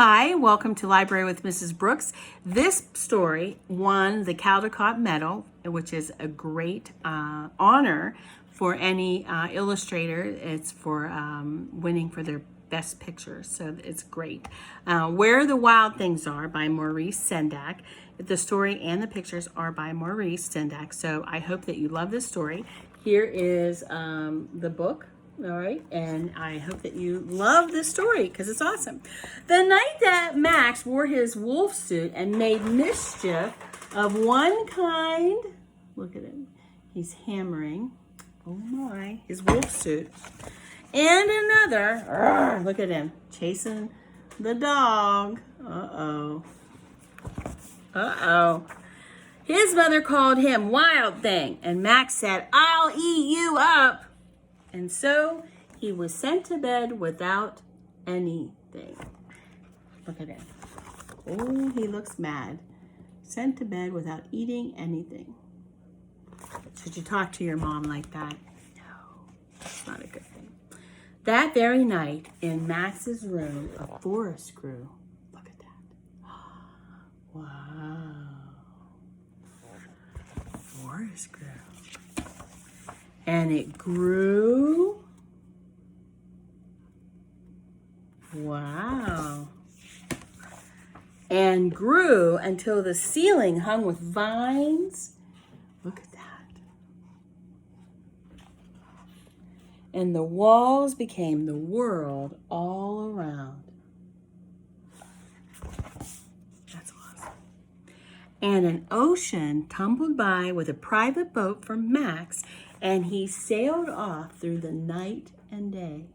Hi, welcome to Library with Mrs. Brooks. This story won the Caldecott Medal, which is a great honor for any illustrator. It's for winning for their best pictures, so it's great. Where the Wild Things Are by Maurice Sendak. The story and the pictures are by Maurice Sendak, so I hope that you love this story. Here is the book. All right, and I hope that you love this story because it's awesome. The night that Max wore his wolf suit and made mischief of one kind, look at him, he's hammering, oh my, his wolf suit, and another, look at him, chasing the dog, uh-oh. His mother called him Wild Thing, and Max said, "I'll eat you up." And so he was sent to bed without anything. Look at him. Oh, he looks mad. Sent to bed without eating anything. Should you talk to your mom like that? No, that's not a good thing. That very night in Max's room, a forest grew. Look at that. Wow. Forest grew. And it grew. Wow. And grew until the ceiling hung with vines. Look at that. And the walls became the world all around. That's awesome. And an ocean tumbled by with a private boat for Max, and he sailed off through the night and day.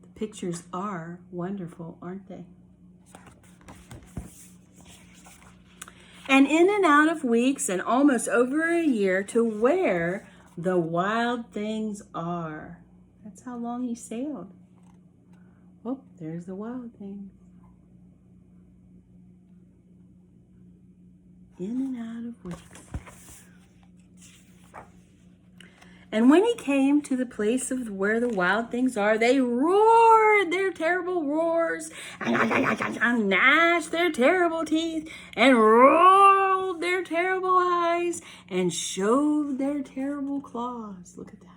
The pictures are wonderful, aren't they? And in and out of weeks and almost over a year to where the wild things are. That's how long he sailed. Oh, there's the wild things. In and out of weeks. And when he came to the place of where the wild things are, they roared their terrible roars, and gnashed their terrible teeth, and rolled their terrible eyes, and showed their terrible claws. Look at that.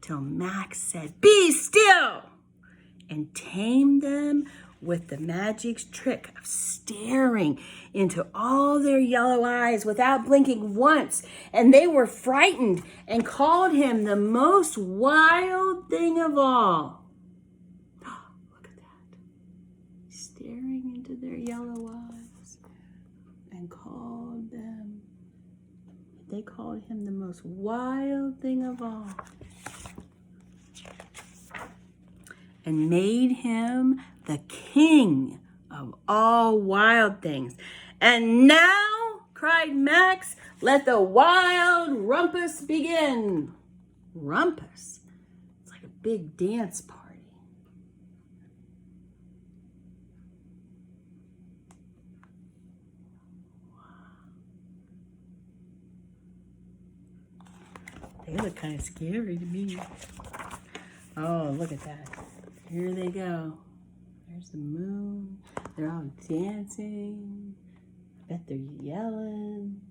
Till Max said, "Be still," and tamed them with the magic trick of staring into all their yellow eyes without blinking once. And they were frightened and called him the most wild thing of all. Look at that. Staring into their yellow eyes and called them. They called him the most wild thing of all. And made him the king of all wild things. And now, cried Max, let the wild rumpus begin. Rumpus? It's like a big dance party. Wow. They look kind of scary to me. Oh, look at that. Here they go. There's the moon. They're all dancing. I bet they're yelling.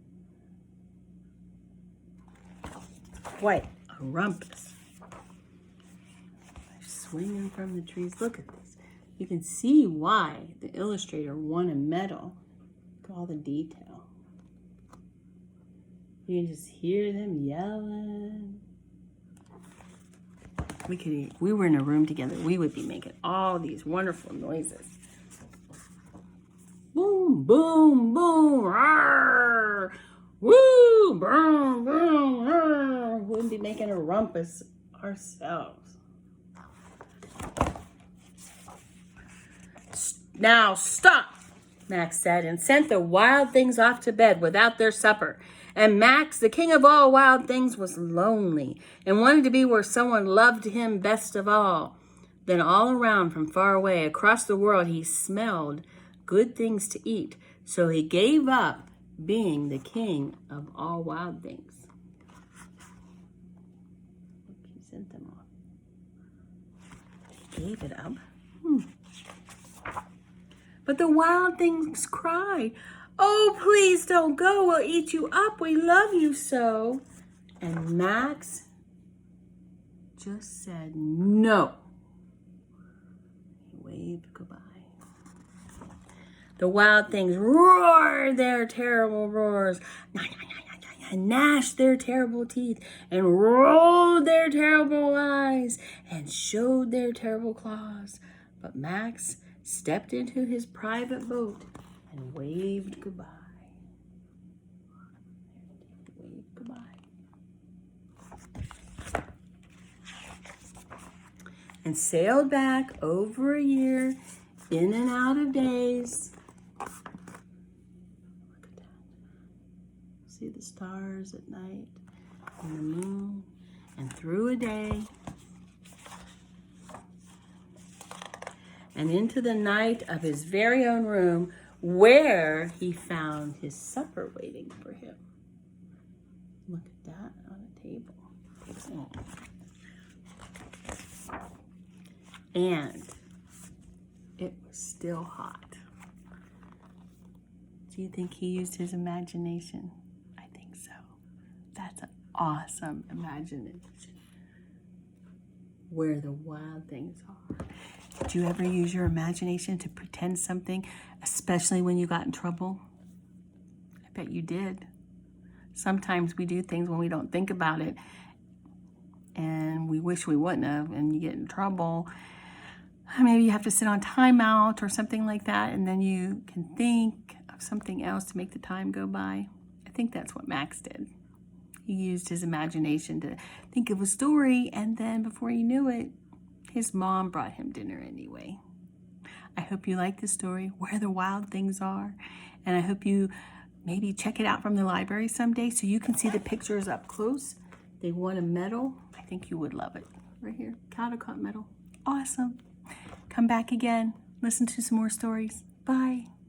What a rumpus. They're swinging from the trees. Look at this. You can see why the illustrator won a medal. Look at all the detail. You can just hear them yelling. If we were in a room together, we would be making all these wonderful noises. Boom, boom, boom, rawr, woo, boom, boom, rawr. We would be making a rumpus ourselves. Now stop, Max said, and sent the wild things off to bed without their supper. And Max, the king of all wild things, was lonely and wanted to be where someone loved him best of all. Then all around from far away, across the world, he smelled good things to eat. So he gave up being the king of all wild things. He sent them off. He gave it up. But the wild things cried, "Oh, please don't go. We'll eat you up. We love you so." And Max just said no. He waved goodbye. The wild things roared their terrible roars, and gnashed their terrible teeth, and rolled their terrible eyes, and showed their terrible claws. But Max stepped into his private boat and waved goodbye. Waved goodbye. And sailed back over a year, in and out of days. Look at that. See the stars at night, and the moon, and through a day. And into the night of his very own room, where he found his supper waiting for him. Look at that on a table. And it was still hot. Do you think he used his imagination? I think so. That's an awesome imagination. Where the wild things are. Did you ever use your imagination to pretend something, especially when you got in trouble? I bet you did. Sometimes we do things when we don't think about it, and we wish we wouldn't have, and you get in trouble. Maybe you have to sit on timeout or something like that, and then you can think of something else to make the time go by. I think that's what Max did. He used his imagination to think of a story, and then before he knew it, his mom brought him dinner anyway. I hope you like the story, Where the Wild Things Are, and I hope you maybe check it out from the library someday so you can see the pictures up close. They won a medal. I think you would love it. Right here, Caldecott medal. Awesome. Come back again. Listen to some more stories. Bye.